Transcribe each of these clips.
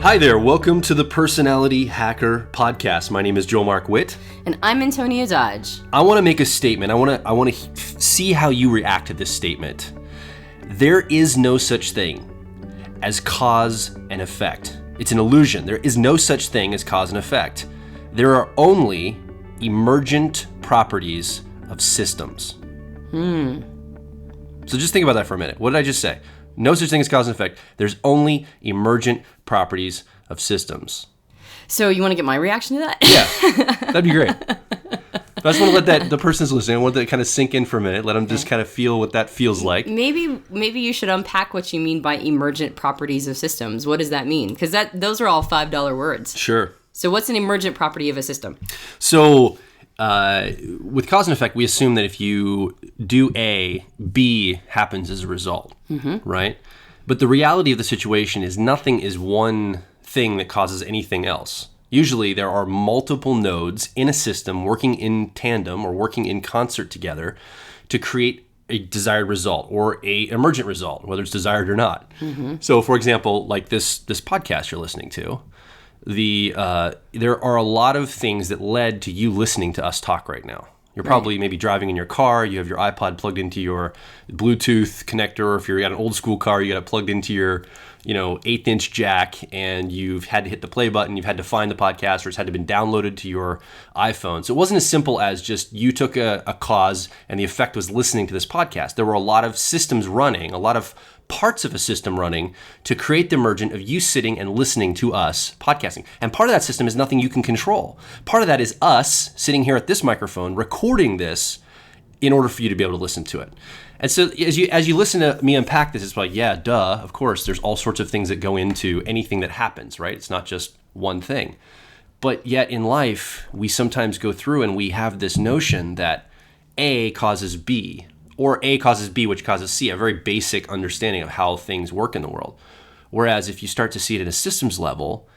Hi there, welcome to the Personality Hacker Podcast. My name is Joel Mark Witt. And I'm Antonia Dodge. I want to make a statement. I want to see how you react to this statement. There is no such thing as cause and effect. It's an illusion. There is no such thing as cause and effect. There are only emergent properties of systems. So just think about that for a minute. What did I just say? No such thing as cause and effect. There's only emergent properties of systems. So you want to get my reaction to that? Yeah, that'd be great. I just want to let the person who's listening, I want that to kind of sink in for a minute. Let them just kind of feel what that feels like. Maybe you should unpack what you mean by emergent properties of systems. What does that mean? Because those are all $5 words. Sure. So what's an emergent property of a system? So with cause and effect, we assume that if you do A, B happens as a result, right? But the reality of the situation is nothing is one thing that causes anything else. Usually there are multiple nodes in a system working in tandem or working in concert together to create a desired result or a emergent result, whether it's desired or not. So for example, like this podcast you're listening to, there are a lot of things that led to you listening to us talk right now. You're probably maybe driving in your car, you have your iPod plugged into your Bluetooth connector, or if you're got an old school car, you got it plugged into your 1/8-inch jack, and you've had to hit the play button, you've had to find the podcast, or it's had to been downloaded to your iPhone. So it wasn't as simple as just you took a cause and the effect was listening to this podcast. There were a lot of systems running, a lot of parts of a system running to create the emergent of you sitting and listening to us podcasting. And part of that system is nothing you can control. Part of that is us sitting here at this microphone recording this in order for you to be able to listen to it. And so as you listen to me unpack this, it's like, yeah, duh, of course, there's all sorts of things that go into anything that happens, right? It's not just one thing. But yet in life, we sometimes go through and we have this notion that A causes B, or A causes B, which causes C, a very basic understanding of how things work in the world. Whereas if you start to see it at a systems level,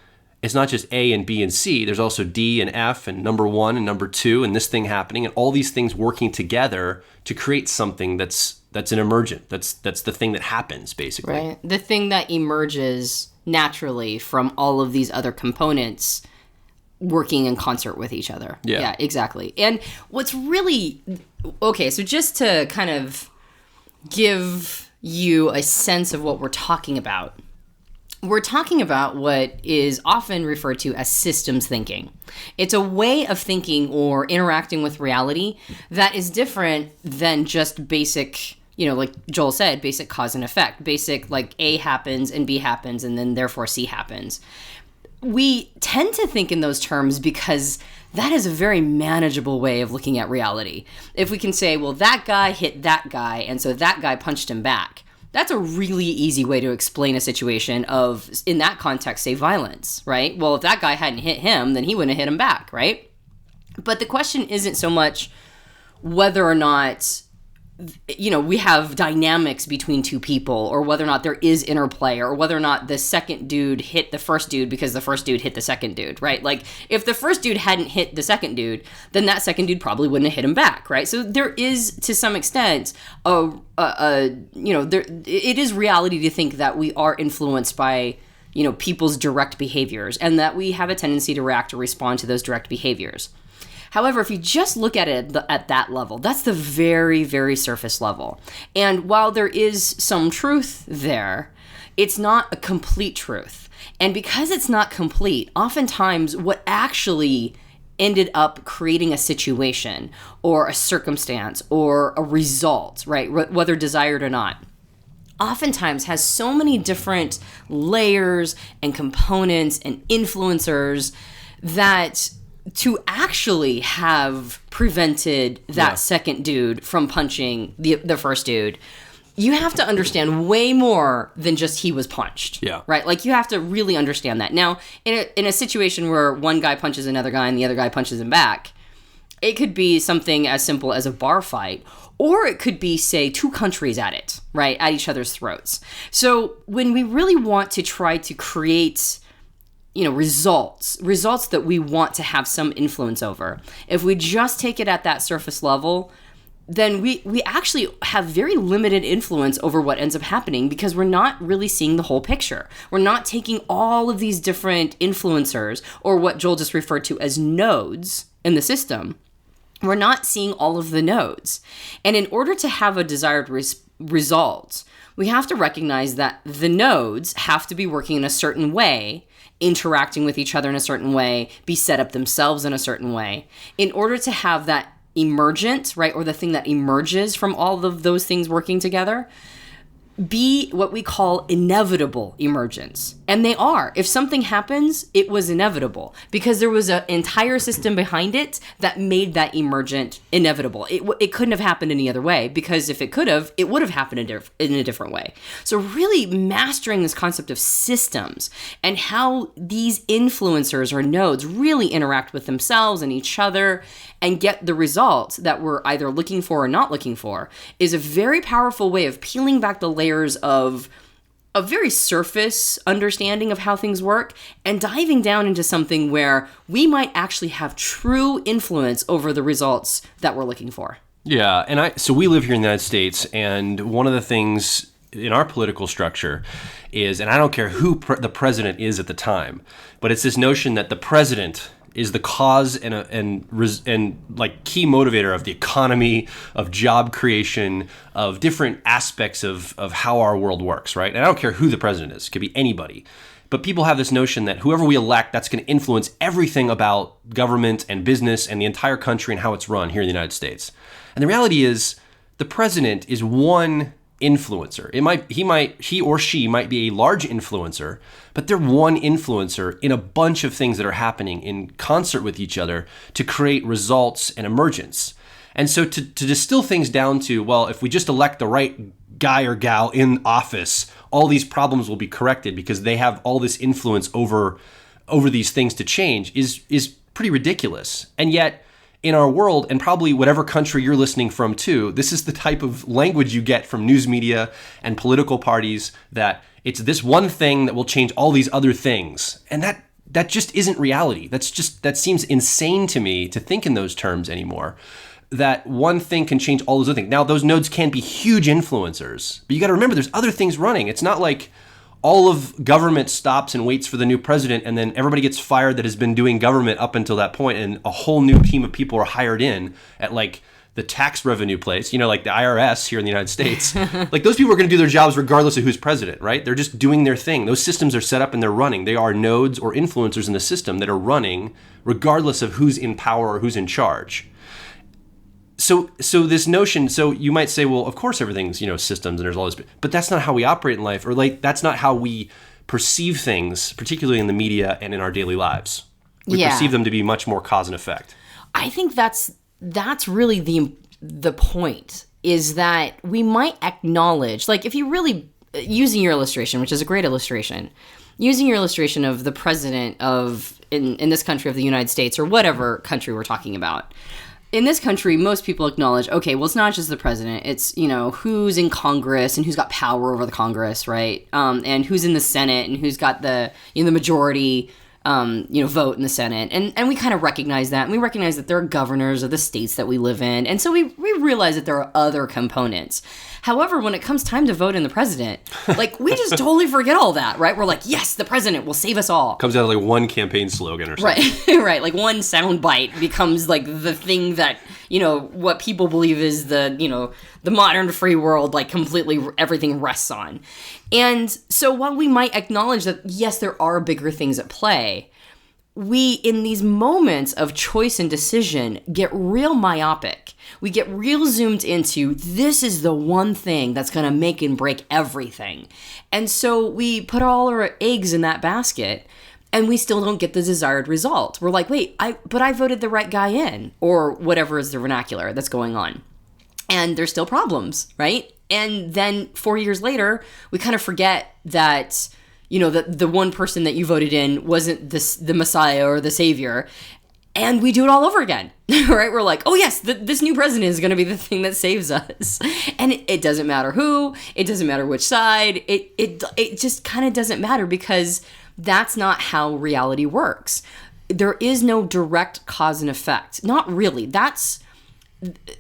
it's not just A and B and C, there's also D and F and number 1 and number 2 and this thing happening and all these things working together to create something that's an emergent. That's the thing that happens, basically. Right. The thing that emerges naturally from all of these other components working in concert with each other. Yeah, exactly. And what's really... Okay, so just to kind of give you a sense of what we're talking about what is often referred to as systems thinking. It's a way of thinking or interacting with reality that is different than just basic, like Joel said, basic cause and effect. Basic, like A happens and B happens and then therefore C happens. We tend to think in those terms because that is a very manageable way of looking at reality. If we can say, well, that guy hit that guy, and so that guy punched him back, that's a really easy way to explain a situation of, in that context, say violence, right? Well, if that guy hadn't hit him, then he wouldn't have hit him back, right? But the question isn't so much whether or not we have dynamics between two people, or whether or not there is interplay, or whether or not the second dude hit the first dude because the first dude hit the second dude, right? Like, if the first dude hadn't hit the second dude, then that second dude probably wouldn't have hit him back, right? So there is, to some extent, it is reality to think that we are influenced by, people's direct behaviors, and that we have a tendency to react or respond to those direct behaviors. However, if you just look at it at that level, that's the very, very surface level. And while there is some truth there, it's not a complete truth. And because it's not complete, oftentimes what actually ended up creating a situation or a circumstance or a result, right, whether desired or not, oftentimes has so many different layers and components and influencers that to actually have prevented that second dude from punching the first dude, you have to understand way more than just he was punched. Yeah. Right? Like, you have to really understand that. Now, in a situation where one guy punches another guy and the other guy punches him back, it could be something as simple as a bar fight, or it could be, say, two countries at it, right? At each other's throats. So when we really want to try to create results that we want to have some influence over, if we just take it at that surface level, then we actually have very limited influence over what ends up happening because we're not really seeing the whole picture. We're not taking all of these different influencers, or what Joel just referred to as nodes in the system. We're not seeing all of the nodes. And in order to have a desired result, we have to recognize that the nodes have to be working in a certain way, interacting with each other in a certain way, be set up themselves in a certain way, in order to have that emergent, right, or the thing that emerges from all of those things working together, be what we call inevitable emergence. And they are. If something happens, it was inevitable because there was an entire system behind it that made that emergent inevitable. It couldn't have happened any other way, because if it could have, it would have happened in a different way. So really mastering this concept of systems and how these influencers or nodes really interact with themselves and each other and get the results that we're either looking for or not looking for is a very powerful way of peeling back the layers of a very surface understanding of how things work and diving down into something where we might actually have true influence over the results that we're looking for. Yeah, and so we live here in the United States, and one of the things in our political structure is, and I don't care who the president is at the time, but it's this notion that the president is the cause and like key motivator of the economy, of job creation, of different aspects of how our world works, right? And I don't care who the president is. It could be anybody. But people have this notion that whoever we elect, that's going to influence everything about government and business and the entire country and how it's run here in the United States. And the reality is the president is one influencer. He or she might be a large influencer, but they're one influencer in a bunch of things that are happening in concert with each other to create results and emergence. And so to distill things down to, well, if we just elect the right guy or gal in office, all these problems will be corrected because they have all this influence over these things to change is pretty ridiculous. And yet, in our world, and probably whatever country you're listening from too, this is the type of language you get from news media and political parties, that it's this one thing that will change all these other things. And that just isn't reality. That seems insane to me to think in those terms anymore, that one thing can change all those other things. Now, those nodes can be huge influencers, but you got to remember there's other things running. It's not like all of government stops and waits for the new president, and then everybody gets fired that has been doing government up until that point, and a whole new team of people are hired in at like the tax revenue place, like the IRS here in the United States. Like those people are going to do their jobs regardless of who's president, right? They're just doing their thing. Those systems are set up and they're running. They are nodes or influencers in the system that are running regardless of who's in power or who's in charge. So this notion, so you might say, well, of course everything's, systems and there's all this, but that's not how we operate in life, or like that's not how we perceive things, particularly in the media and in our daily lives. We perceive them to be much more cause and effect. I think that's really the point, is that we might acknowledge, like if you really, using your illustration, which is a great illustration, using your illustration of the president of, in this country, of the United States, or whatever country we're talking about. In this country, most people acknowledge, okay, well, it's not just the president. It's, who's in Congress and who's got power over the Congress, right? And who's in the Senate and who's got the majority, vote in the Senate. And we kind of recognize that. And we recognize that there are governors of the states that we live in. And so we realize that there are other components. However, when it comes time to vote in the president, like we just totally forget all that, right? We're like, yes, the president will save us all. Comes out of like one campaign slogan or something. Right, right. Like one soundbite becomes like the thing that, what people believe is the modern free world, like completely everything rests on. And so while we might acknowledge that, yes, there are bigger things at play, we, in these moments of choice and decision, get real myopic. We get real zoomed into, this is the one thing that's going to make and break everything. And so we put all our eggs in that basket, and we still don't get the desired result. We're like, wait, but I voted the right guy in, or whatever is the vernacular that's going on. And there's still problems, right? And then 4 years later, we kind of forget that, the one person that you voted in wasn't the Messiah or the Savior. And we do it all over again, right? We're like, oh yes, this new president is going to be the thing that saves us. And it doesn't matter who, it doesn't matter which side, it just kind of doesn't matter, because that's not how reality works. There is no direct cause and effect. Not really. That's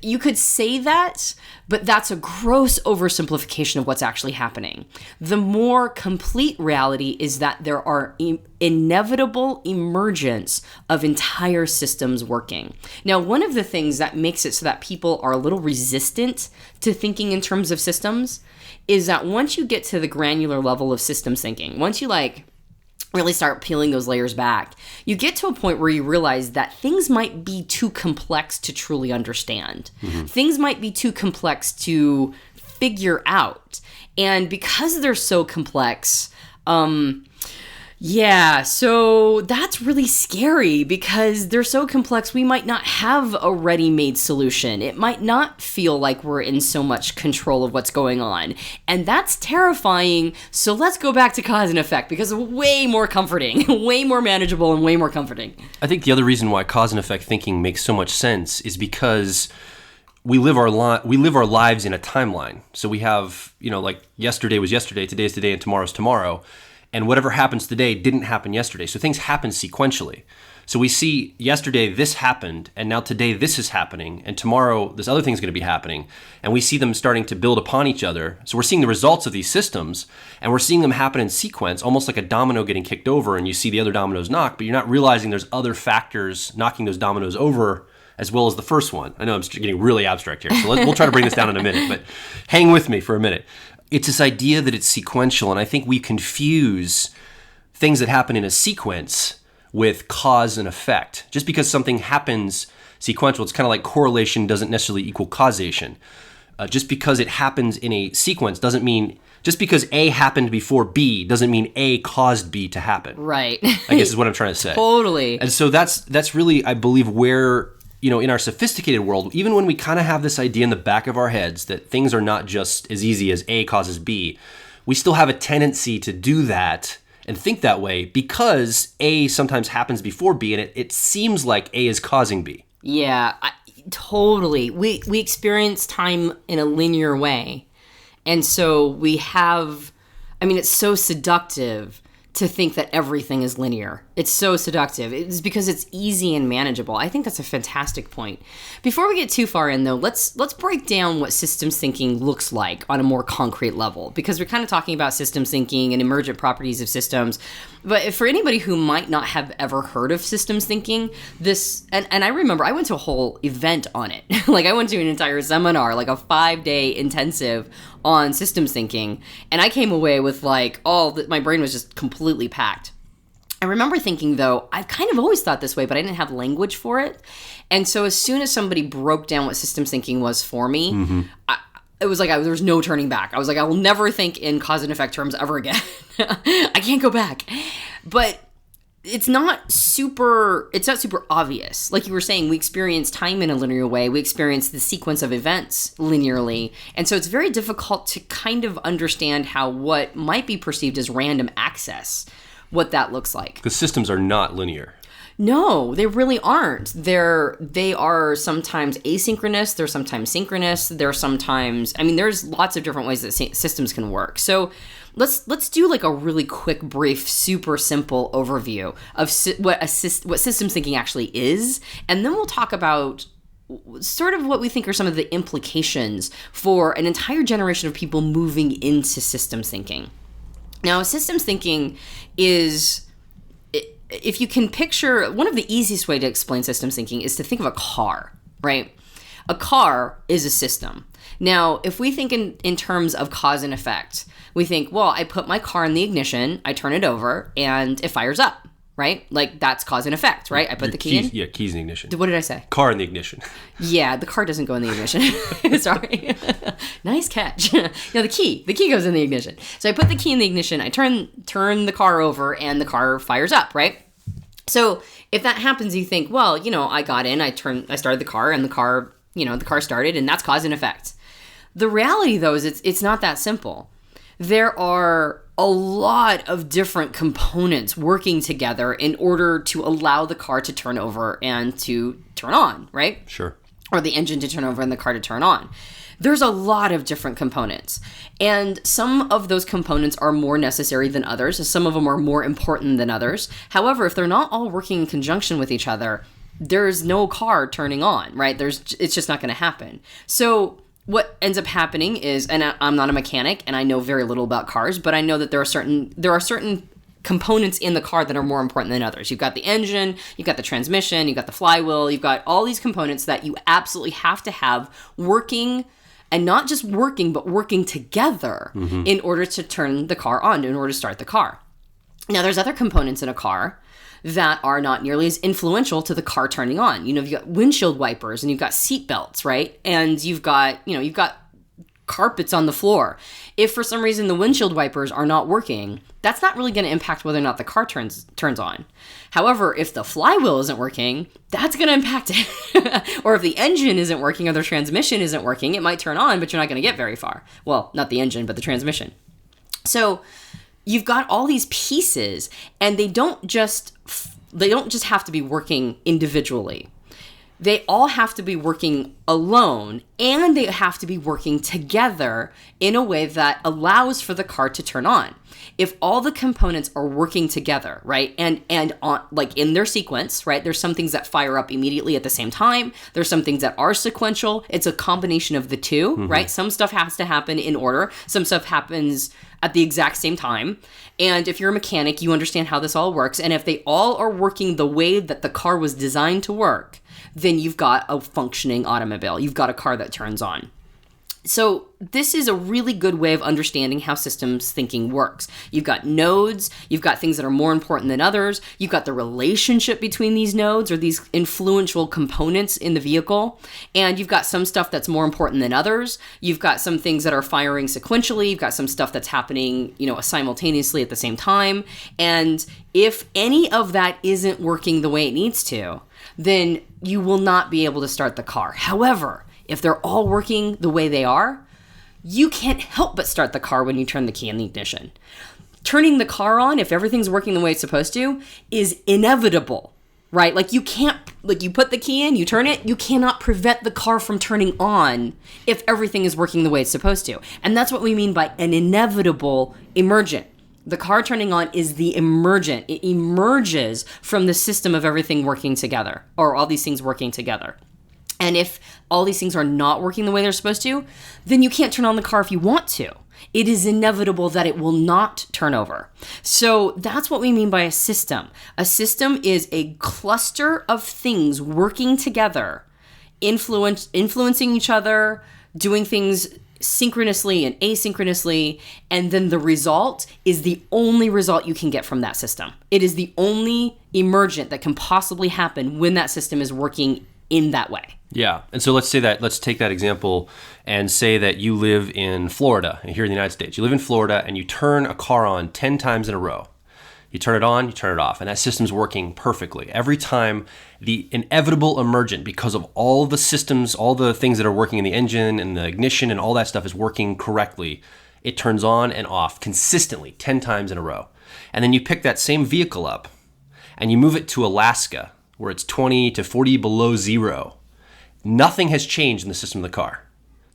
you could say that, but that's a gross oversimplification of what's actually happening. The more complete reality is that there are inevitable emergence of entire systems working. Now, one of the things that makes it so that people are a little resistant to thinking in terms of systems is that once you get to the granular level of systems thinking, once you really start peeling those layers back, you get to a point where you realize that things might be too complex to truly understand. Things might be too complex to figure out. And because they're so complex, so that's really scary because they're so complex, we might not have a ready-made solution. It might not feel like we're in so much control of what's going on. And that's terrifying. So let's go back to cause and effect because it's way more comforting, way more manageable, and way more comforting. I think the other reason why cause and effect thinking makes so much sense is because we live our lives in a timeline. So we have, like yesterday was yesterday, today's today, and tomorrow's tomorrow. And whatever happens today didn't happen yesterday. So things happen sequentially. So we see yesterday this happened, and now today this is happening, and tomorrow this other thing's going to be happening. And we see them starting to build upon each other. So we're seeing the results of these systems, and we're seeing them happen in sequence, almost like a domino getting kicked over, and you see the other dominoes knock, but you're not realizing there's other factors knocking those dominoes over as well as the first one. I know I'm getting really abstract here, so we'll try to bring this down in a minute, but hang with me for a minute. It's this idea that it's sequential, and I think we confuse things that happen in a sequence with cause and effect. Just because something happens sequential, it's kind of like correlation doesn't necessarily equal causation. Just because it happens in a sequence doesn't mean, just because A happened before B doesn't mean A caused B to happen. Right. I guess is what I'm trying to say. Totally. And so that's really, I believe, where, in our sophisticated world, even when we kind of have this idea in the back of our heads that things are not just as easy as A causes B, we still have a tendency to do that and think that way because A sometimes happens before B, and it seems like A is causing B. Yeah, totally. We experience time in a linear way. And so we have, it's so seductive to think that everything is linear. It's so seductive. It's because it's easy and manageable. I think that's a fantastic point. Before we get too far in, though, let's break down what systems thinking looks like on a more concrete level, because we're kind of talking about systems thinking and emergent properties of systems. But for anybody who might not have ever heard of systems thinking, and I remember I went to a whole event on it. I went to an entire seminar, a 5-day intensive on systems thinking, and I came away with my brain was just completely packed. I remember thinking, though, I've kind of always thought this way, but I didn't have language for it. And so as soon as somebody broke down what systems thinking was for me, it was there was no turning back. I was I will never think in cause and effect terms ever again. I can't go back. But it's not super obvious. Like you were saying, we experience time in a linear way. We experience the sequence of events linearly. And so it's very difficult to kind of understand how what might be perceived as random access, what that looks like. Because systems are not linear. No, they really aren't. They are sometimes asynchronous. They're sometimes synchronous. They're sometimes, there's lots of different ways that systems can work. So let's do a really quick, brief, super simple overview of what systems thinking actually is. And then we'll talk about sort of what we think are some of the implications for an entire generation of people moving into systems thinking. Now, systems thinking is, if you can picture, one of the easiest way to explain systems thinking is to think of a car, right? A car is a system. Now, if we think in terms of cause and effect, we think, well, I put my car in the ignition, I turn it over, and it fires up, right? That's cause and effect, right? I put the key in. Yeah, keys in the ignition. What did I say? Car in the ignition. Yeah, the car doesn't go in the ignition. Sorry. Nice catch. No, the key goes in the ignition. So I put the key in the ignition, I turn the car over, and the car fires up, right? So if that happens, you think, well, I got in, I started the car, and the car started, and that's cause and effect. The reality, though, is it's not that simple. There are a lot of different components working together in order to allow the car to turn over and to turn on, right? Sure. Or the engine to turn over and the car to turn on. There's a lot of different components, and some of those components are more necessary than others. Some of them are more important than others. However, if they're not all working in conjunction with each other, there's no car turning on, right? It's just not going to happen. So what ends up happening is, and I'm not a mechanic and I know very little about cars, but I know that there are certain components in the car that are more important than others. You've got the engine, you've got the transmission, you've got the flywheel, you've got all these components that you absolutely have to have working, and not just working, but working together in order to turn the car on, in order to start the car. Now, there's other components in a car that are not nearly as influential to the car turning on. You know, you've got windshield wipers and you've got seat belts, right? And you've got carpets on the floor. If for some reason the windshield wipers are not working, that's not really going to impact whether or not the car turns on. However, if the flywheel isn't working, that's going to impact it. Or if the engine isn't working or the transmission isn't working, it might turn on, but you're not going to get very far. Well, not the engine, but the transmission. So you've got all these pieces, and they don't just have to be working individually. They all have to be working alone, and they have to be working together in a way that allows for the car to turn on. If all the components are working together, right, and on, like in their sequence, right, there's some things that fire up immediately at the same time. There's some things that are sequential. It's a combination of the two, right? Some stuff has to happen in order. Some stuff happens at the exact same time. And if you're a mechanic, you understand how this all works. And if they all are working the way that the car was designed to work, then you've got a functioning automobile. You've got a car that turns on. So this is a really good way of understanding how systems thinking works. You've got nodes, you've got things that are more important than others, you've got the relationship between these nodes or these influential components in the vehicle, and you've got some stuff that's more important than others. You've got some things that are firing sequentially, you've got some stuff that's happening, simultaneously at the same time. And if any of that isn't working the way it needs to, then you will not be able to start the car. However, if they're all working the way they are, you can't help but start the car when you turn the key in the ignition. Turning the car on, if everything's working the way it's supposed to, is inevitable, right? Like you put the key in, you turn it, you cannot prevent the car from turning on if everything is working the way it's supposed to. And that's what we mean by an inevitable emergent. The car turning on is the emergent. It emerges from the system of everything working together, or all these things working together. And if all these things are not working the way they're supposed to, then you can't turn on the car if you want to. It is inevitable that it will not turn over. So that's what we mean by a system. A system is a cluster of things working together, influencing each other, doing things synchronously and asynchronously, and then the result is the only result you can get from that system. It is the only emergent that can possibly happen when that system is working in that way. Yeah. And so let's take that example and say that you live in Florida, here in the United States. You live in Florida and you turn a car on 10 times in a row. You turn it on, you turn it off, and that system's working perfectly. Every time the inevitable emergent, because of all the systems, all the things that are working in the engine and the ignition and all that stuff is working correctly, it turns on and off consistently 10 times in a row. And then you pick that same vehicle up and you move it to Alaska, where it's 20 to 40 below zero. Nothing has changed in the system of the car.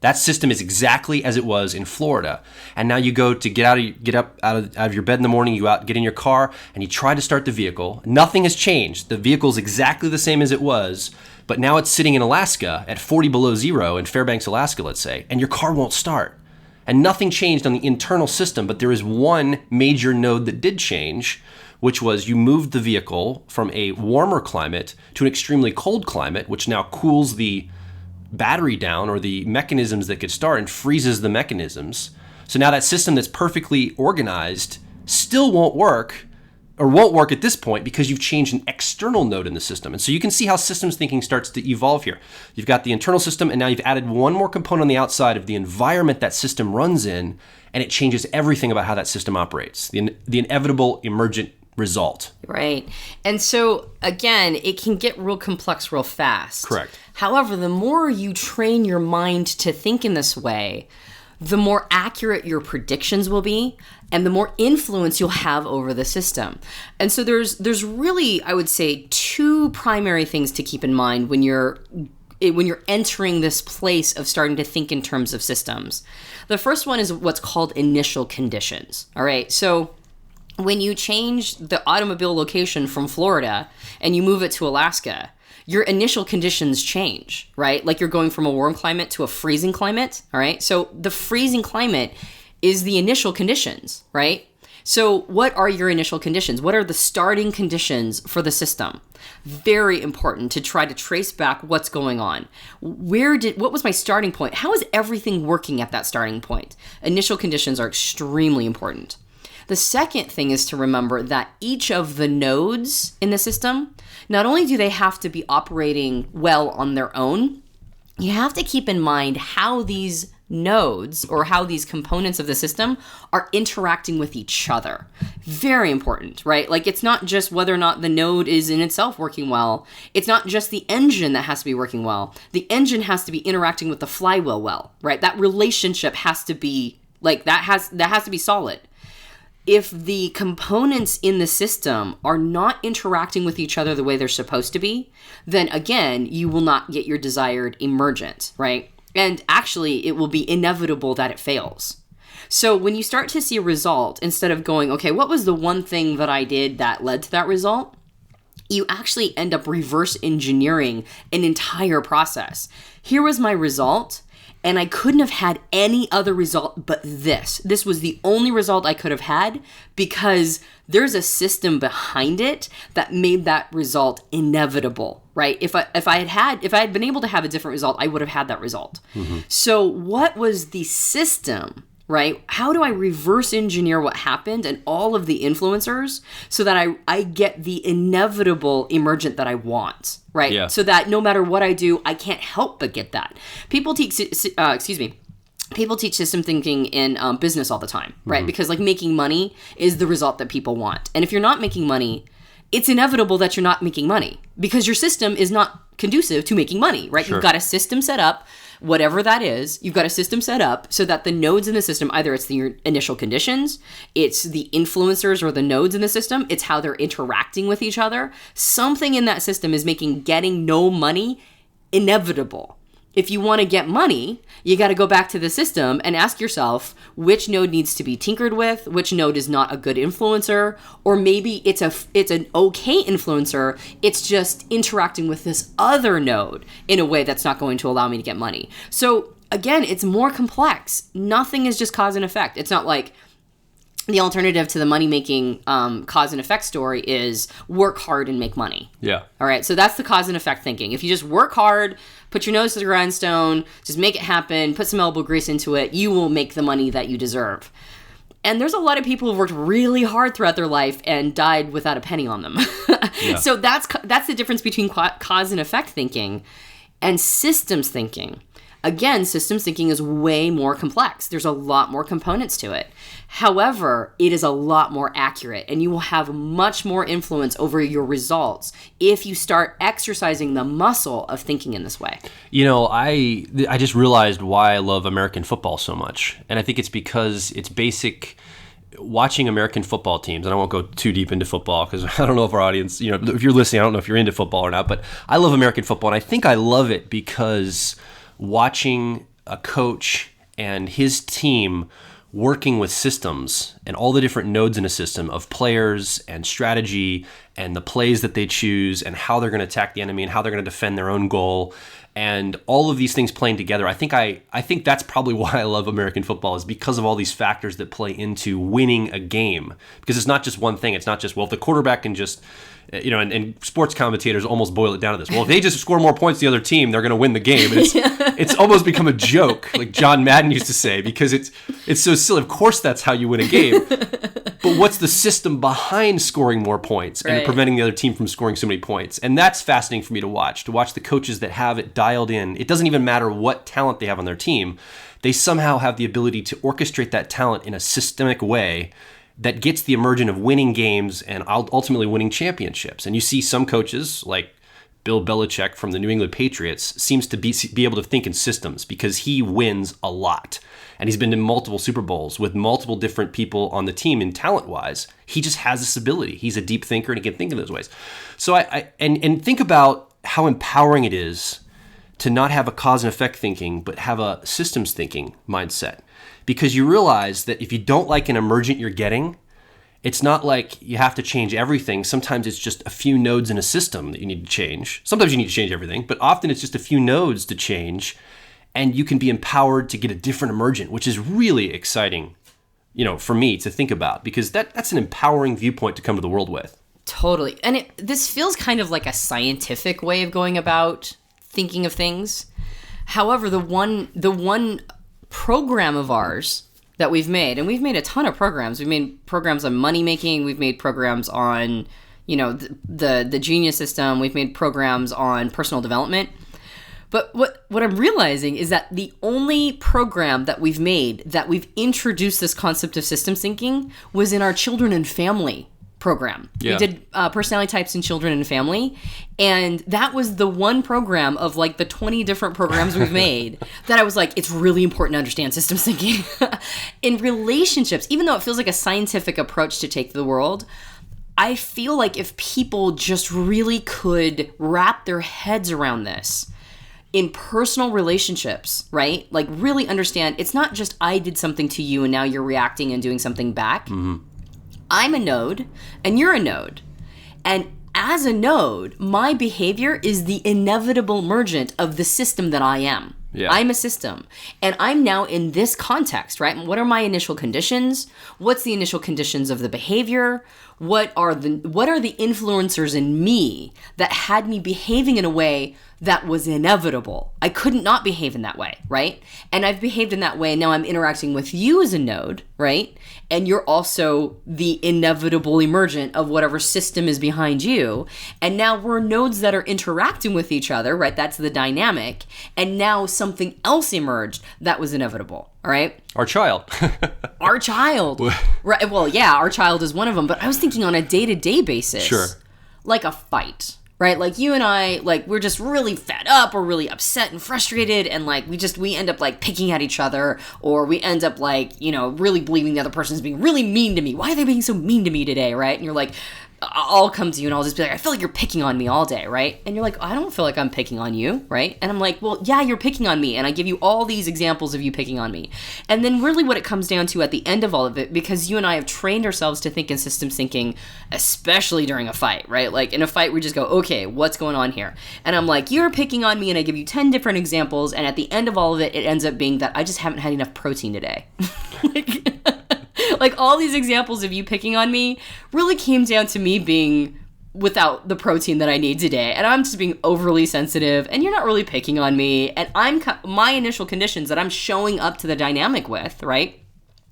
That system is exactly as it was in Florida. And now you go to get up out of your bed in the morning, you go out, get in your car, and you try to start the vehicle. Nothing has changed. The vehicle is exactly the same as it was, but now it's sitting in Alaska at 40 below zero in Fairbanks, Alaska, let's say, and your car won't start. And nothing changed on the internal system, but there is one major node that did change, which was you moved the vehicle from a warmer climate to an extremely cold climate, which now cools the battery down or the mechanisms that could start and freezes the mechanisms. So now that system that's perfectly organized still won't work at this point because you've changed an external node in the system. And so you can see how systems thinking starts to evolve here. You've got the internal system, and now you've added one more component on the outside of the environment that system runs in, and it changes everything about how that system operates. The inevitable emergent result. Right. And so, again, it can get real complex real fast. Correct. However, the more you train your mind to think in this way, the more accurate your predictions will be and the more influence you'll have over the system. And so there's really, I would say, two primary things to keep in mind when you're entering this place of starting to think in terms of systems. The first one is what's called initial conditions. All right. So when you change the automobile location from Florida and you move it to Alaska, your initial conditions change, right? Like you're going from a warm climate to a freezing climate, all right? So the freezing climate is the initial conditions, right? So what are your initial conditions? What are the starting conditions for the system? Very important to try to trace back what's going on. What was my starting point? How is everything working at that starting point? Initial conditions are extremely important. The second thing is to remember that each of the nodes in the system, not only do they have to be operating well on their own, you have to keep in mind how these nodes or how these components of the system are interacting with each other. Very important, right? Like it's not just whether or not the node is in itself working well. It's not just the engine that has to be working well. The engine has to be interacting with the flywheel well, right? That relationship has to be like that has to be solid. If the components in the system are not interacting with each other the way they're supposed to be, then again, you will not get your desired emergent, right? And actually, it will be inevitable that it fails. So when you start to see a result, instead of going, okay, what was the one thing that I did that led to that result? You actually end up reverse engineering an entire process. Here was my result, and I couldn't have had any other result but this. This was the only result I could have had because there's a system behind it that made that result inevitable, right? If I had been able to have a different result, I would have had that result. Mm-hmm. So what was the system, right? How do I reverse engineer what happened and all of the influencers so that I get the inevitable emergent that I want, right? Yeah. So that no matter what I do, I can't help but get that. People teach system thinking in business all the time, right? Mm-hmm. Because like making money is the result that people want. And if you're not making money, it's inevitable that you're not making money because your system is not conducive to making money, right? Sure. You've got a system set up, whatever that is, you've got a system set up so that the nodes in the system, either it's the initial conditions, it's the influencers or the nodes in the system, it's how they're interacting with each other. Something in that system is making getting no money inevitable. If you want to get money, you got to go back to the system and ask yourself which node needs to be tinkered with, which node is not a good influencer, or maybe it's an okay influencer, it's just interacting with this other node in a way that's not going to allow me to get money. So again, it's more complex. Nothing is just cause and effect. It's not like the alternative to the money-making cause and effect story is work hard and make money. Yeah. All right, so that's the cause and effect thinking. If you just work hard, put your nose to the grindstone, just make it happen, put some elbow grease into it, you will make the money that you deserve. And there's a lot of people who've worked really hard throughout their life and died without a penny on them. Yeah. So that's the difference between cause and effect thinking and systems thinking. Again, systems thinking is way more complex. There's a lot more components to it. However, it is a lot more accurate, and you will have much more influence over your results if you start exercising the muscle of thinking in this way. You know, I just realized why I love American football so much, and I think it's because it's basic. Watching American football teams, and I won't go too deep into football because I don't know if our audience, you know, if you're listening, I don't know if you're into football or not, but I love American football, and I think I love it because watching a coach and his team working with systems and all the different nodes in a system of players and strategy and the plays that they choose and how they're going to attack the enemy and how they're going to defend their own goal and all of these things playing together. I think that's probably why I love American football, is because of all these factors that play into winning a game. Because it's not just one thing. It's not just, well, if the quarterback can just, you know, and sports commentators almost boil it down to this. Well, if they just score more points than the other team, they're going to win the game. And it's almost become a joke, like John Madden used to say, because it's so silly. Of course, that's how you win a game. But what's the system behind scoring more points and preventing the other team from scoring so many points? And that's fascinating for me to watch the coaches that have it dialed in. It doesn't even matter what talent they have on their team. They somehow have the ability to orchestrate that talent in a systemic way that gets the emergent of winning games and ultimately winning championships. And you see some coaches like Bill Belichick from the New England Patriots seems to be able to think in systems because he wins a lot. And he's been to multiple Super Bowls with multiple different people on the team, and talent-wise, he just has this ability. He's a deep thinker and he can think in those ways. So I think about how empowering it is to not have a cause and effect thinking, but have a systems thinking mindset. Because you realize that if you don't like an emergent you're getting, it's not like you have to change everything. Sometimes it's just a few nodes in a system that you need to change. Sometimes you need to change everything, but often it's just a few nodes to change, and you can be empowered to get a different emergent, which is really exciting, for me to think about, because that's an empowering viewpoint to come to the world with. Totally. And this feels kind of like a scientific way of going about thinking of things. However, the one program of ours that we've made, and we've made a ton of programs. We've made programs on money making. We've made programs on, the genius system. We've made programs on personal development. But what I'm realizing is that the only program that we've made that we've introduced this concept of systems thinking was in our children and family program. Yeah. We did personality types in children and family, and that was the one program of like the 20 different programs we've made that I was like, it's really important to understand systems thinking. In relationships, even though it feels like a scientific approach to take the world, I feel like if people just really could wrap their heads around this in personal relationships, right? Like really understand, it's not just I did something to you and now you're reacting and doing something back. Mm-hmm. I'm a node and you're a node. And as a node, my behavior is the inevitable emergent of the system that I am. Yeah. I'm a system. And I'm now in this context, right? What are my initial conditions? What's the initial conditions of the behavior? What are the influencers in me that had me behaving in a way that was inevitable? I couldn't not behave in that way, right? And I've behaved in that way, and now I'm interacting with you as a node, right? And you're also the inevitable emergent of whatever system is behind you. And now we're nodes that are interacting with each other, right? That's the dynamic. And now something else emerged that was inevitable, all right? Our child. Our child. Right. Well, yeah, our child is one of them. But I was thinking on a day-to-day basis. Sure. Like a fight. Right? Like you and I, like we're just really fed up or really upset and frustrated, and like we end up like picking at each other, or we end up like, really believing the other person's being really mean to me. Why are they being so mean to me today, right? And you're like, I'll come to you and I'll just be like, I feel like you're picking on me all day, right? And you're like, I don't feel like I'm picking on you, right? And I'm like, well, yeah, you're picking on me. And I give you all these examples of you picking on me. And then really what it comes down to at the end of all of it, because you and I have trained ourselves to think in systems thinking, especially during a fight, right? Like in a fight, we just go, okay, what's going on here? And I'm like, you're picking on me, and I give you 10 different examples. And at the end of all of it, it ends up being that I just haven't had enough protein today. Like all these examples of you picking on me really came down to me being without the protein that I need today. And I'm just being overly sensitive, and you're not really picking on me. And my initial conditions that I'm showing up to the dynamic with, right?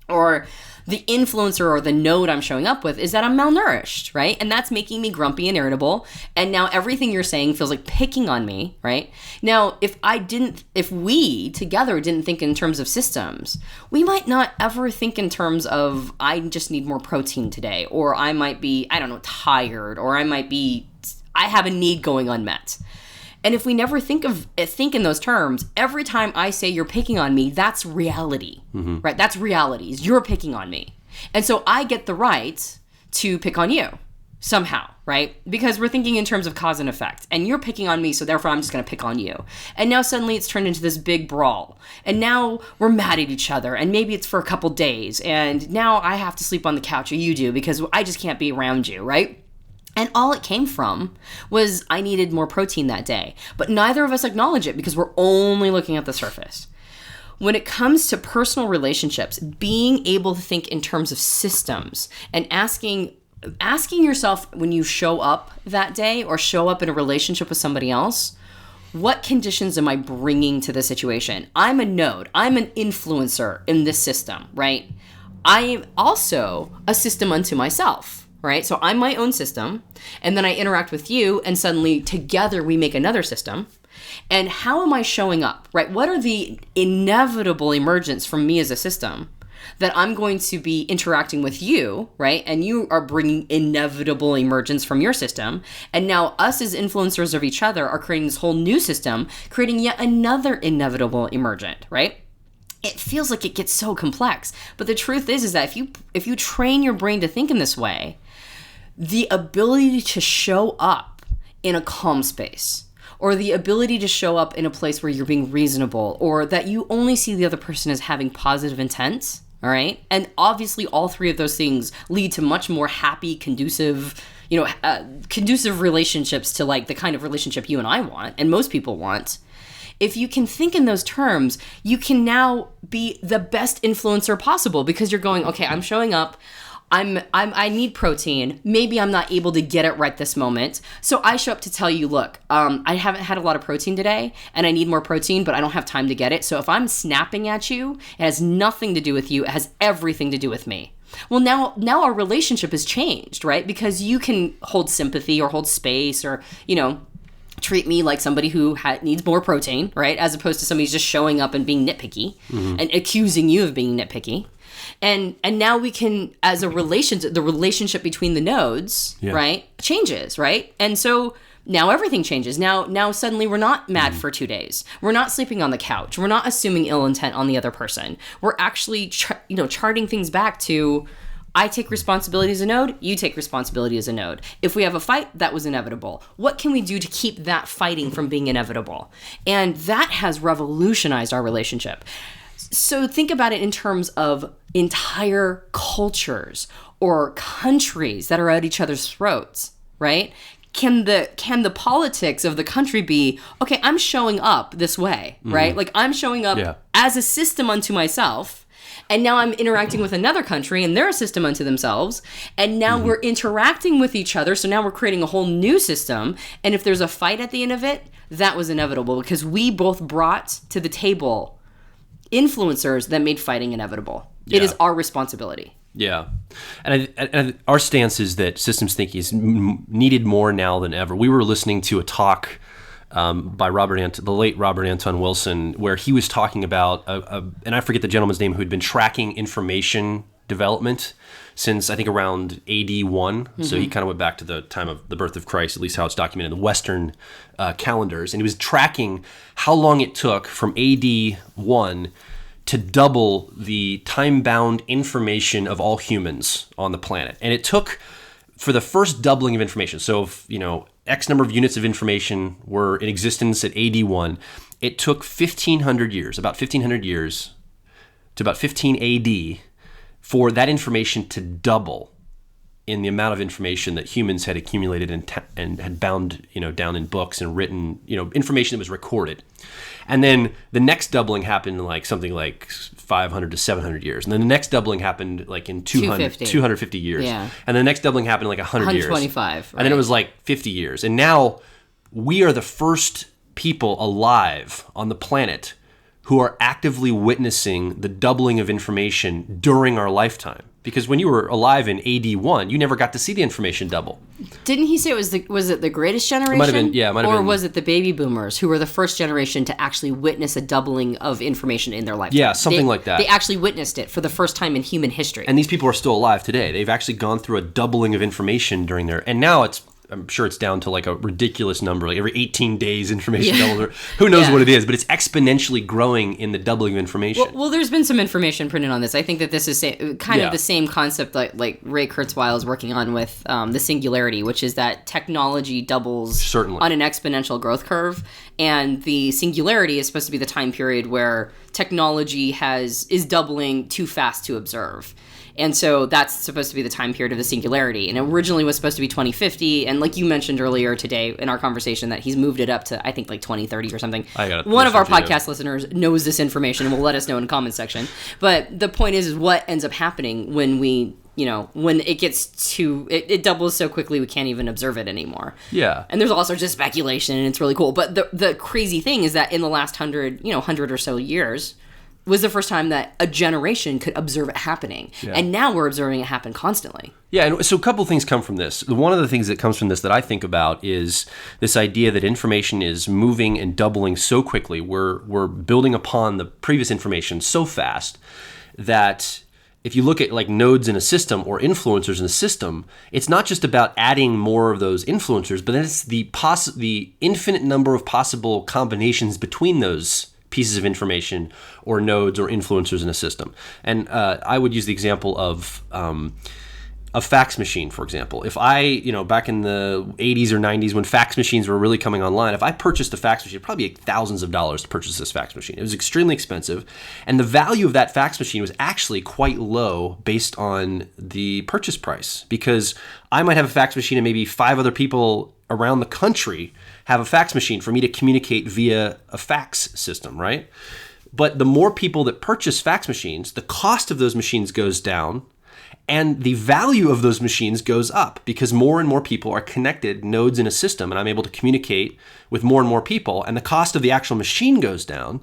Or the influencer or the node I'm showing up with is that I'm malnourished, right? And that's making me grumpy and irritable. And now everything you're saying feels like picking on me, right? Now, if we together didn't think in terms of systems, we might not ever think in terms of, I just need more protein today, or I might be, tired, or I have a need going unmet. And if we never think in those terms, every time I say you're picking on me, that's reality, mm-hmm. right? That's realities. You're picking on me. And so I get the right to pick on you somehow, right? Because we're thinking in terms of cause and effect. And you're picking on me, so therefore I'm just going to pick on you. And now suddenly it's turned into this big brawl. And now we're mad at each other. And maybe it's for a couple days. And now I have to sleep on the couch, or you do, because I just can't be around you, right? And all it came from was I needed more protein that day. But neither of us acknowledge it because we're only looking at the surface. When it comes to personal relationships, being able to think in terms of systems and asking yourself when you show up that day or show up in a relationship with somebody else, what conditions am I bringing to the situation? I'm a node. I'm an influencer in this system, right? I am also a system unto myself. Right? So I'm my own system, and then I interact with you, and suddenly together we make another system. And how am I showing up, right? What are the inevitable emergents from me as a system that I'm going to be interacting with you, right? And you are bringing inevitable emergence from your system. And now us as influencers of each other are creating this whole new system, creating yet another inevitable emergent, right? It feels like it gets so complex. But the truth is that if you train your brain to think in this way, the ability to show up in a calm space, or the ability to show up in a place where you're being reasonable, or that you only see the other person as having positive intent, All right. And obviously all three of those things lead to much more happy, conducive, conducive relationships to like the kind of relationship you and I want and most people want. If you can think in those terms, you can now be the best influencer possible because you're going, okay, I'm showing up. I need protein. Maybe I'm not able to get it right this moment. So I show up to tell you, look, I haven't had a lot of protein today and I need more protein, but I don't have time to get it. So if I'm snapping at you, it has nothing to do with you. It has everything to do with me. Well, now our relationship has changed, right? Because you can hold sympathy or hold space or, treat me like somebody who needs more protein, right? As opposed to somebody who's just showing up and being nitpicky and accusing you of being nitpicky. And now we can, as a relationship, the relationship between the nodes, right, changes, right? And so now everything changes. Now suddenly we're not mad for 2 days. We're not sleeping on the couch. We're not assuming ill intent on the other person. We're actually, charting things back to, I take responsibility as a node, you take responsibility as a node. If we have a fight, that was inevitable. What can we do to keep that fighting from being inevitable? And that has revolutionized our relationship. So think about it in terms of entire cultures or countries that are at each other's throats, right? Can the politics of the country be, okay, I'm showing up this way, right? Like I'm showing up as a system unto myself, and now I'm interacting with another country and they're a system unto themselves, and now we're interacting with each other, so now we're creating a whole new system, and if there's a fight at the end of it, that was inevitable because we both brought to the table influencers that made fighting inevitable. It is our responsibility. Yeah. And our stance is that systems thinking is needed more now than ever. We were listening to a talk by the late Robert Anton Wilson, where he was talking about, and I forget the gentleman's name, who had been tracking information development since I think around AD 1. So he kind of went back to the time of the birth of Christ, at least how it's documented in the Western calendars. And he was tracking how long it took from AD 1 to double the time-bound information of all humans on the planet. And it took, for the first doubling of information, so if, X number of units of information were in existence at AD 1, it took 1,500 years, about 1,500 years, to about 15 AD, for that information to double in the amount of information that humans had accumulated and had bound, down in books and written, information that was recorded. And then the next doubling happened in something like 500 to 700 years. And then the next doubling happened in 250 years. Yeah. And the next doubling happened in 100 years. 125. Right. And then it was 50 years. And now we are the first people alive on the planet who are actively witnessing the doubling of information during our lifetime. Because when you were alive in AD 1, you never got to see the information double. Didn't he say it was it the greatest generation? It might have been, yeah. Or was it the baby boomers who were the first generation to actually witness a doubling of information in their lifetime? Yeah, something like that. They actually witnessed it for the first time in human history. And these people are still alive today. They've actually gone through a doubling of information during their... And now I'm sure it's down to a ridiculous number, every 18 days information doubles. Who knows what it is, but it's exponentially growing in the doubling of information. Well, there's been some information printed on this. I think that this is kind of the same concept like Ray Kurzweil is working on with the singularity, which is that technology doubles on an exponential growth curve, and the singularity is supposed to be the time period where technology is doubling too fast to observe. And so that's supposed to be the time period of the singularity. And it originally was supposed to be 2050. And like you mentioned earlier today in our conversation that he's moved it up to, I think, 2030 or something. One of our podcast listeners knows this information and will let us know in the comments section. But the point is what ends up happening when when it gets to, it doubles so quickly we can't even observe it anymore. Yeah. And there's all sorts of speculation and it's really cool. But the crazy thing is that in the last 100 or so years, was the first time that a generation could observe it happening. Yeah. And now we're observing it happen constantly. Yeah, and so a couple things come from this. One of the things that comes from this that I think about is this idea that information is moving and doubling so quickly. We're building upon the previous information so fast that if you look at nodes in a system or influencers in a system, it's not just about adding more of those influencers, but then it's the infinite number of possible combinations between those pieces of information or nodes or influencers in a system. And I would use the example of a fax machine, for example. If I, back in the 80s or 90s when fax machines were really coming online, if I purchased a fax machine, it'd probably be thousands of dollars to purchase this fax machine. It was extremely expensive. And the value of that fax machine was actually quite low based on the purchase price, because I might have a fax machine and maybe 5 other people around the country have a fax machine for me to communicate via a fax system, right? But the more people that purchase fax machines, the cost of those machines goes down and the value of those machines goes up, because more and more people are connected nodes in a system, and I'm able to communicate with more and more people, and the cost of the actual machine goes down,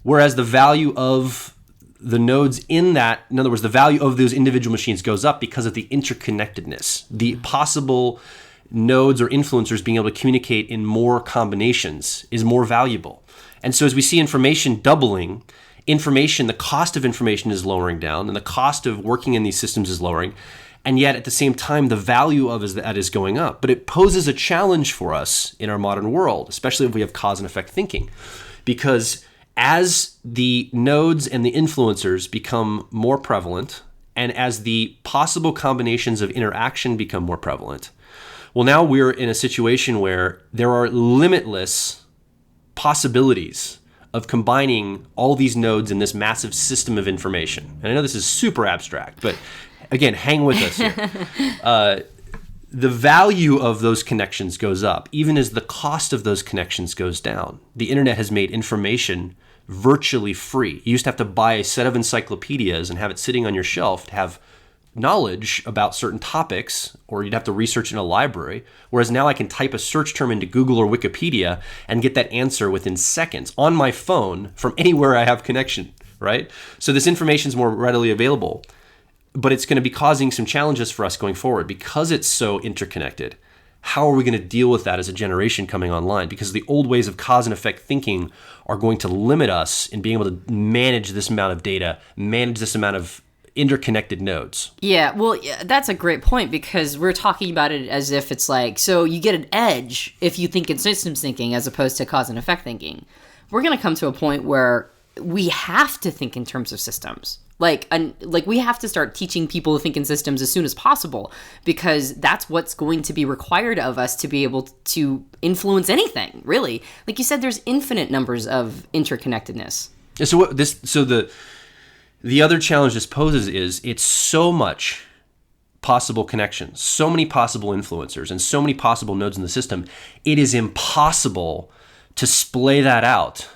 whereas the value of the nodes in that, in other words, the value of those individual machines goes up because of the interconnectedness, the possible nodes or influencers being able to communicate in more combinations is more valuable. And so as we see information doubling, the cost of information is lowering down, and the cost of working in these systems is lowering. And yet at the same time, the value of that is going up. But it poses a challenge for us in our modern world, especially if we have cause and effect thinking. Because as the nodes and the influencers become more prevalent, and as the possible combinations of interaction become more prevalent, well, now we're in a situation where there are limitless possibilities of combining all these nodes in this massive system of information. And I know this is super abstract, but again, hang with us here. The value of those connections goes up, even as the cost of those connections goes down. The internet has made information virtually free. You used to have to buy a set of encyclopedias and have it sitting on your shelf to have knowledge about certain topics, or you'd have to research in a library, whereas now I can type a search term into Google or Wikipedia and get that answer within seconds on my phone from anywhere I have connection, right? So this information is more readily available, but it's going to be causing some challenges for us going forward because it's so interconnected. How are we going to deal with that as a generation coming online? Because the old ways of cause and effect thinking are going to limit us in being able to manage this amount of data, manage this amount of interconnected nodes. Yeah, well, that's a great point, because we're talking about it as if it's like, so you get an edge if you think in systems thinking as opposed to cause and effect thinking. We're going to come to a point where we have to think in terms of systems. Like we have to start teaching people to think in systems as soon as possible, because that's what's going to be required of us to be able to influence anything, really. Like you said, there's infinite numbers of interconnectedness. So the other challenge this poses is it's so much possible connections, so many possible influencers, and so many possible nodes in the system. It is impossible to splay that out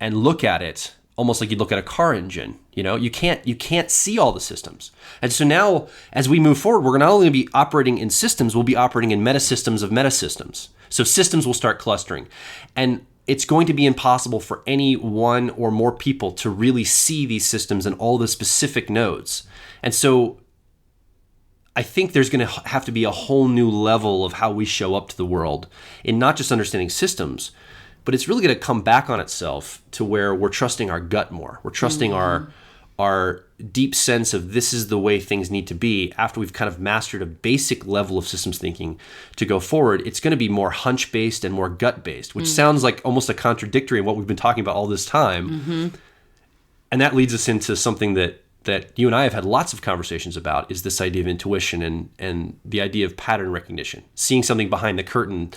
and look at it almost like you'd look at a car engine. You can't see all the systems. And so now, as we move forward, we're not only going to be operating in systems, we'll be operating in metasystems of metasystems. So systems will start clustering. And it's going to be impossible for any one or more people to really see these systems and all the specific nodes. And so I think there's going to have to be a whole new level of how we show up to the world in not just understanding systems, but it's really going to come back on itself to where we're trusting our gut more. We're trusting our deep sense of this is the way things need to be after we've kind of mastered a basic level of systems thinking to go forward. It's going to be more hunch-based and more gut-based, which sounds like almost a contradictory in what we've been talking about all this time. Mm-hmm. And that leads us into something that you and I have had lots of conversations about, is this idea of intuition and the idea of pattern recognition, seeing something behind the curtain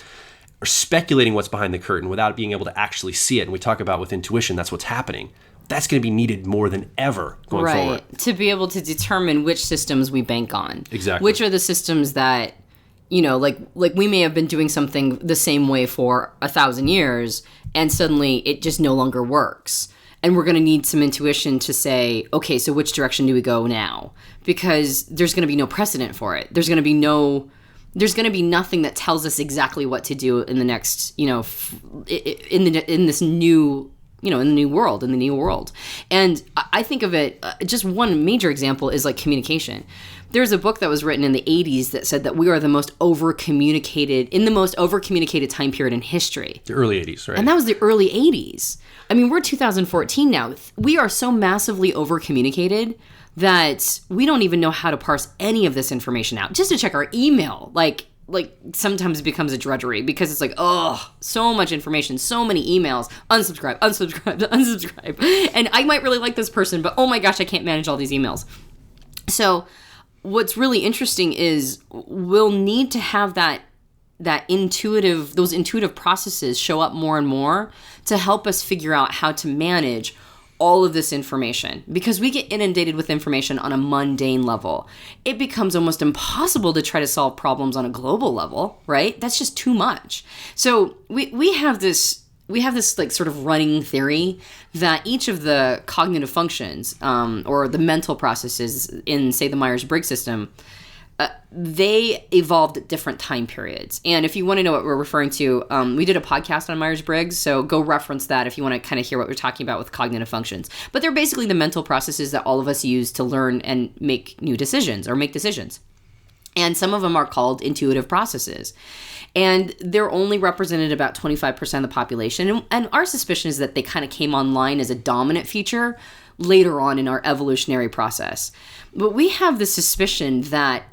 or speculating what's behind the curtain without being able to actually see it. And we talk about with intuition, that's what's happening. That's going to be needed more than ever going forward. To be able to determine which systems we bank on. Exactly. Which are the systems that, like we may have been doing something the same way for 1,000 years, and suddenly it just no longer works. And we're going to need some intuition to say, okay, so which direction do we go now? Because there's going to be no precedent for it. There's going to be nothing that tells us exactly what to do in the next, in this new, in the new world. And I think of it, just one major example is like communication. There's a book that was written in the 80s that said that we are the most over-communicated time period in history. The early 80s, right? And that was the early 80s. I mean, we're 2014 now. We are so massively over-communicated that we don't even know how to parse any of this information out. Just to check our email, like sometimes it becomes a drudgery, because it's like, oh, so much information, so many emails, unsubscribe. And I might really like this person, but oh my gosh, I can't manage all these emails. So what's really interesting is we'll need to have those intuitive processes show up more and more to help us figure out how to manage all of this information, because we get inundated with information on a mundane level. It becomes almost impossible to try to solve problems on a global level, right? That's just too much. So we have this like sort of running theory that each of the cognitive functions or the mental processes in, say, the Myers-Briggs system, they evolved at different time periods. And if you want to know what we're referring to, we did a podcast on Myers-Briggs, so go reference that if you want to kind of hear what we're talking about with cognitive functions. But they're basically the mental processes that all of us use to learn and make new decisions or make decisions. And some of them are called intuitive processes. And they're only represented about 25% of the population. And our suspicion is that they kind of came online as a dominant feature later on in our evolutionary process. But we have the suspicion that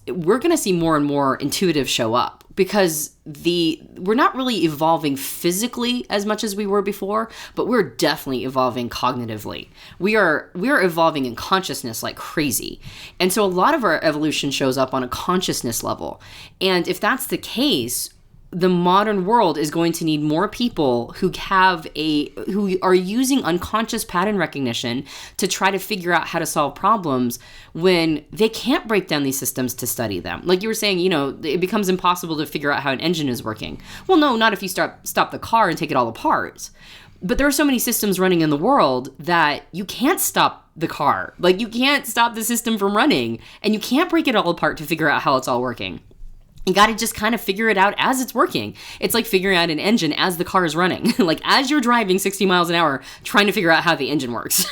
we're going to see more and more intuitive show up, because we're not really evolving physically as much as we were before, but we're definitely evolving cognitively. We are evolving in consciousness like crazy. And so a lot of our evolution shows up on a consciousness level. And if that's the case, the modern world is going to need more people who are using unconscious pattern recognition to try to figure out how to solve problems when they can't break down these systems to study them. Like you were saying, it becomes impossible to figure out how an engine is working. Well, no, not if you stop the car and take it all apart. But there are so many systems running in the world that you can't stop the car. Like, you can't stop the system from running, and you can't break it all apart to figure out how it's all working. You got to just kind of figure it out as it's working. It's like figuring out an engine as the car is running. Like, as you're driving 60 miles an hour, trying to figure out how the engine works.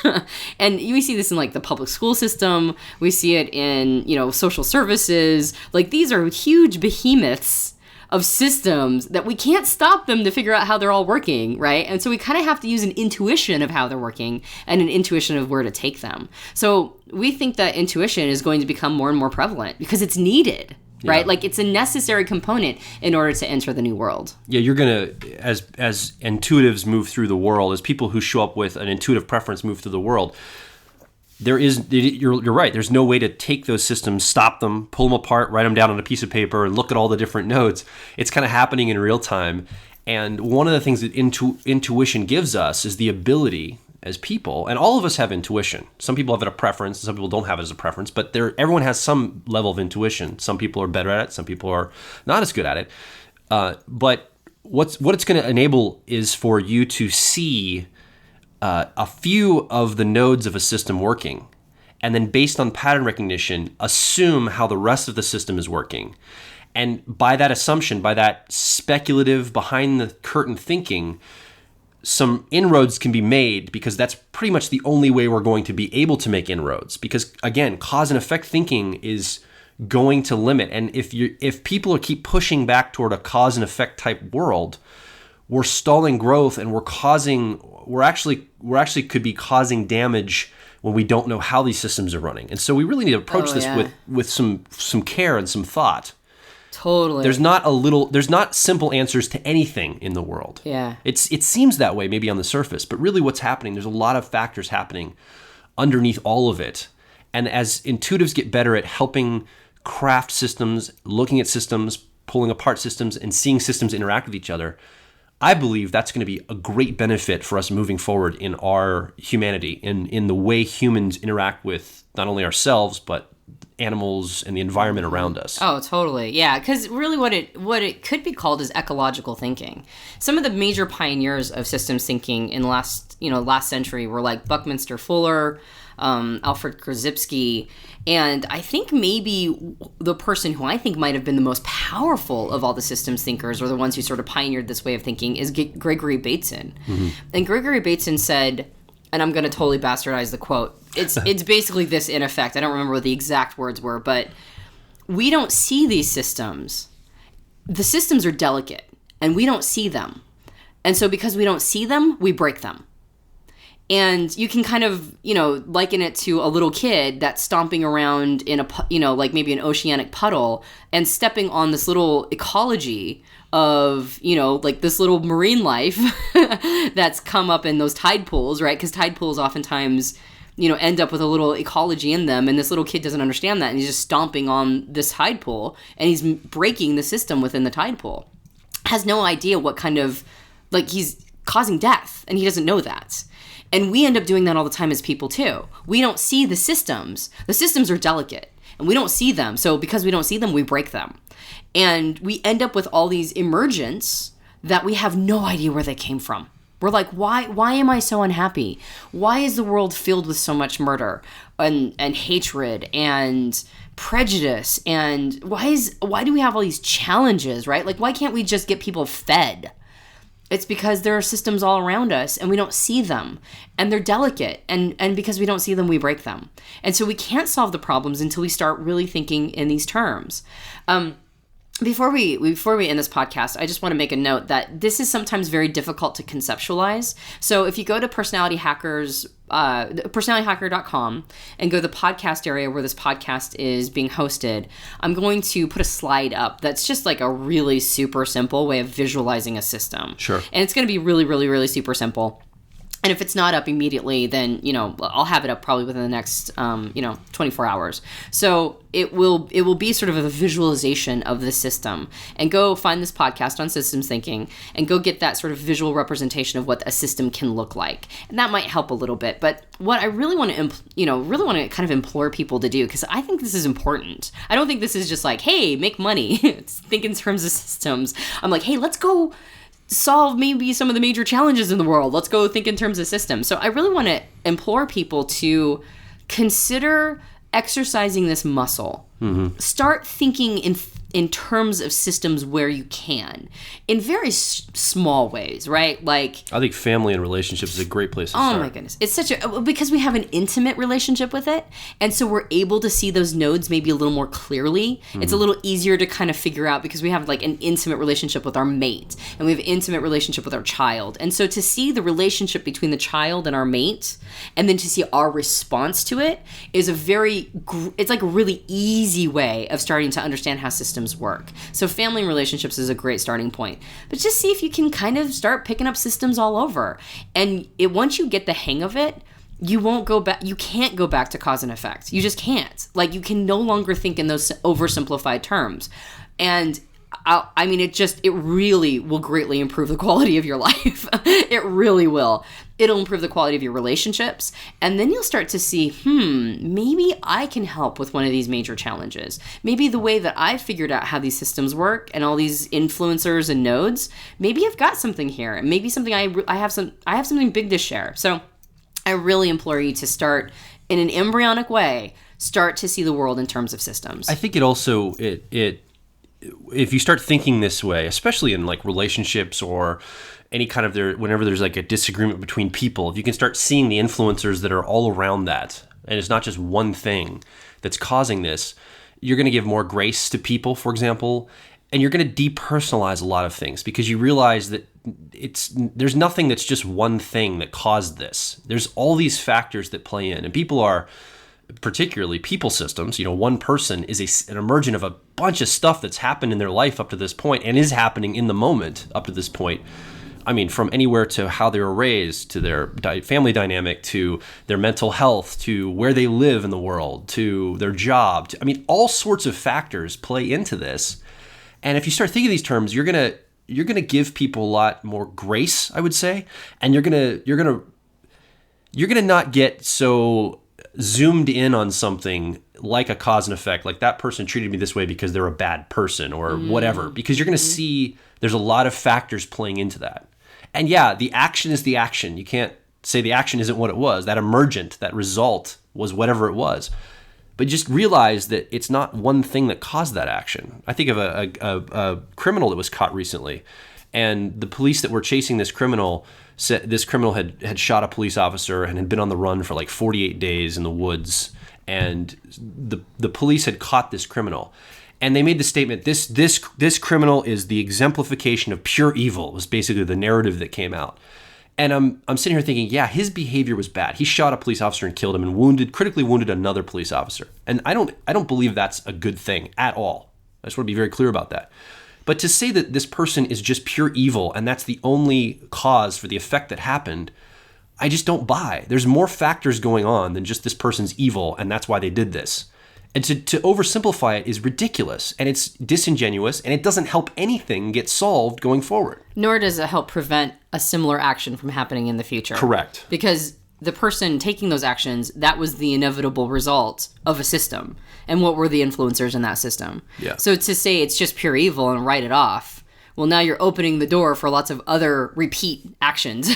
And we see this in like the public school system. We see it in, social services. Like, these are huge behemoths of systems that we can't stop them to figure out how they're all working, right? And so we kind of have to use an intuition of how they're working and an intuition of where to take them. So we think that intuition is going to become more and more prevalent because it's needed. Right? Yeah. Like, it's a necessary component in order to enter the new world. Yeah, you're going to, as intuitives move through the world, as people who show up with an intuitive preference move through the world, you're right, there's no way to take those systems, stop them, pull them apart, write them down on a piece of paper, and look at all the different nodes. It's kind of happening in real time. And one of the things that intuition gives us is the ability as people, and all of us have intuition. Some people have it a preference, some people don't have it as a preference, but everyone has some level of intuition. Some people are better at it, some people are not as good at it. But what it's going to enable is for you to see a few of the nodes of a system working, and then based on pattern recognition, assume how the rest of the system is working. And by that assumption, by that speculative behind the curtain thinking, some inroads can be made, because that's pretty much the only way we're going to be able to make inroads. Because again, cause and effect thinking is going to limit. And if people keep pushing back toward a cause and effect type world, we're stalling growth, and we're actually could be causing damage when we don't know how these systems are running. And so we really need to approach this with some care and some thought. Totally. There's not simple answers to anything in the world. Yeah. It seems that way maybe on the surface, but really what's happening, there's a lot of factors happening underneath all of it. And as intuitives get better at helping craft systems, looking at systems, pulling apart systems, and seeing systems interact with each other, I believe that's going to be a great benefit for us moving forward in our humanity, in the way humans interact with not only ourselves, but animals and the environment around us. Oh, totally. Yeah, because really what it could be called is ecological thinking. Some of the major pioneers of systems thinking in the last century were like Buckminster Fuller, Alfred Korzybski, and I think maybe the person who I think might have been the most powerful of all the systems thinkers, or the ones who sort of pioneered this way of thinking, is Gregory Bateson. Mm-hmm. And Gregory Bateson said, and I'm going to totally bastardize the quote, it's basically this in effect. I don't remember what the exact words were, but we don't see these systems. The systems are delicate, and we don't see them. And so because we don't see them, we break them. And you can kind of, liken it to a little kid that's stomping around in like maybe an oceanic puddle and stepping on this little ecology of, like this little marine life that's come up in those tide pools, right? Because tide pools oftentimes end up with a little ecology in them, and this little kid doesn't understand that, and he's just stomping on this tide pool, and he's breaking the system within the tide pool. Has no idea what kind of, he's causing death, and he doesn't know that. And we end up doing that all the time as people too. We don't see the systems. The systems are delicate, and we don't see them. So because we don't see them, we break them. And we end up with all these emergents that we have no idea where they came from. We're like, why am I so unhappy? Why is the world filled with so much murder and hatred and prejudice? And why do we have all these challenges, right? Why can't we just get people fed? It's because there are systems all around us and we don't see them, and they're delicate, and because we don't see them, we break them. And so we can't solve the problems until we start really thinking in these terms. Before we end this podcast, I just want to make a note that this is sometimes very difficult to conceptualize. So if you go to personalityhacker.com and go to the podcast area where this podcast is being hosted, I'm going to put a slide up that's just a really super simple way of visualizing a system. Sure. And it's going to be really, really, really super simple. And if it's not up immediately, then, I'll have it up probably within the next, 24 hours. So it will be sort of a visualization of the system. And go find this podcast on systems thinking and go get that sort of visual representation of what a system can look like. And that might help a little bit. But what I really want to, kind of implore people to do, because I think this is important. I don't think this is just hey, make money. Think in terms of systems. I'm hey, let's go solve maybe some of the major challenges in the world. Let's go think in terms of systems. So I really want to implore people to consider exercising this muscle. Mm-hmm. Start thinking in terms of systems where you can, in very small ways, right? I think family and relationships is a great place to start. Oh my goodness. It's because we have an intimate relationship with it. And so we're able to see those nodes maybe a little more clearly. Mm-hmm. It's a little easier to kind of figure out because we have an intimate relationship with our mate, and we have an intimate relationship with our child. And so to see the relationship between the child and our mate, and then to see our response to it is it's a really easy way of starting to understand how systems work. So family and relationships is a great starting point. But just see if you can kind of start picking up systems all over. And once you get the hang of it, you won't go back. You can't go back to cause and effect. You just can't. You can no longer think in those oversimplified terms. And it really will greatly improve the quality of your life. It really will. It'll improve the quality of your relationships. And then you'll start to see, maybe I can help with one of these major challenges. Maybe the way that I've figured out how these systems work and all these influencers and nodes, maybe I've got something here. And maybe something I have something big to share. So I really implore you to start in an embryonic way, start to see the world in terms of systems. I think it also, if you start thinking this way, especially in relationships or any kind of whenever there's a disagreement between people, if you can start seeing the influencers that are all around that, and it's not just one thing that's causing this, you're going to give more grace to people, for example, and you're going to depersonalize a lot of things because you realize that there's nothing that's just one thing that caused this. There's all these factors that play in, and people are, particularly people systems, one person is an emergent of a bunch of stuff that's happened in their life up to this point and is happening in the moment up to this point. From anywhere to how they were raised, to their family dynamic, to their mental health, to where they live in the world, to their job. All sorts of factors play into this. And if you start thinking these terms, you're gonna give people a lot more grace, I would say, and you're gonna not get so zoomed in on something like a cause and effect, like that person treated me this way because they're a bad person or whatever, because you're going to see there's a lot of factors playing into that. And yeah, the action is the action. You can't say the action isn't what it was. That emergent, that result was whatever it was. But just realize that it's not one thing that caused that action. I think of a criminal that was caught recently, and the police that were chasing this criminal said this criminal had shot a police officer and had been on the run for 48 days in the woods. And the police had caught this criminal. And they made the statement, this criminal is the exemplification of pure evil, was basically the narrative that came out. And I'm sitting here thinking, yeah, his behavior was bad. He shot a police officer and killed him and critically wounded another police officer. And I don't believe that's a good thing at all. I just want to be very clear about that. But to say that this person is just pure evil and that's the only cause for the effect that happened, I just don't buy. There's more factors going on than just this person's evil and that's why they did this. And to oversimplify it is ridiculous, and it's disingenuous, and it doesn't help anything get solved going forward. Nor does it help prevent a similar action from happening in the future. Correct. Because the person taking those actions, that was the inevitable result of a system. And what were the influencers in that system? Yeah. So to say it's just pure evil and write it off, well, now you're opening the door for lots of other repeat actions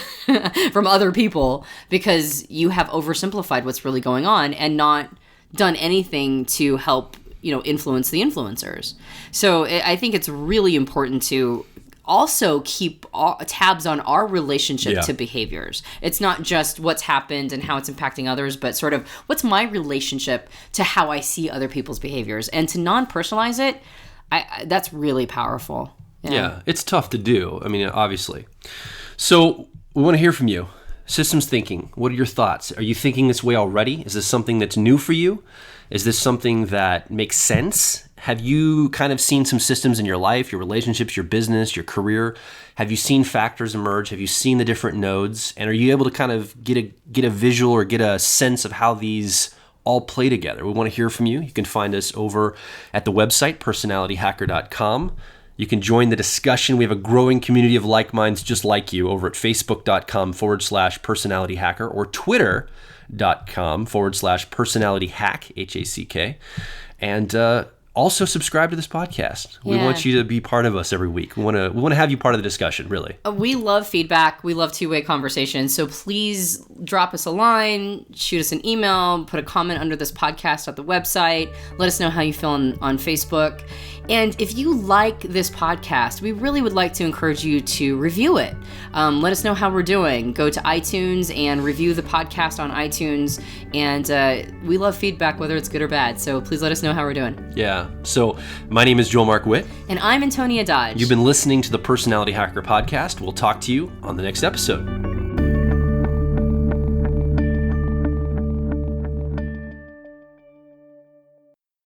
from other people because you have oversimplified what's really going on and not done anything to help, influence the influencers. So I think it's really important to also keep tabs on our relationship to behaviors. It's not just what's happened and how it's impacting others, but sort of what's my relationship to how I see other people's behaviors. And to non-personalize it, that's really powerful. Yeah, it's tough to do. I mean, obviously. So we want to hear from you. Systems thinking, what are your thoughts? Are you thinking this way already? Is this something that's new for you? Is this something that makes sense? Have you kind of seen some systems in your life, your relationships, your business, your career? Have you seen factors emerge? Have you seen the different nodes? And are you able to kind of get a visual or get a sense of how these all play together? We want to hear from you. You can find us over at the website, personalityhacker.com. You can join the discussion. We have a growing community of like minds just like you over at facebook.com/personalityhacker or twitter.com/personalityhack, HACK. And also subscribe to this podcast. We want you to be part of us every week. We want to have you part of the discussion, really. We love feedback. We love two-way conversations. So please drop us a line, shoot us an email, put a comment under this podcast at the website. Let us know how you feel on Facebook. And if you like this podcast, we really would like to encourage you to review it. Let us know how we're doing. Go to iTunes and review the podcast on iTunes. And we love feedback, whether it's good or bad. So please let us know how we're doing. Yeah. So my name is Joel Mark Witt. And I'm Antonia Dodge. You've been listening to the Personality Hacker podcast. We'll talk to you on the next episode.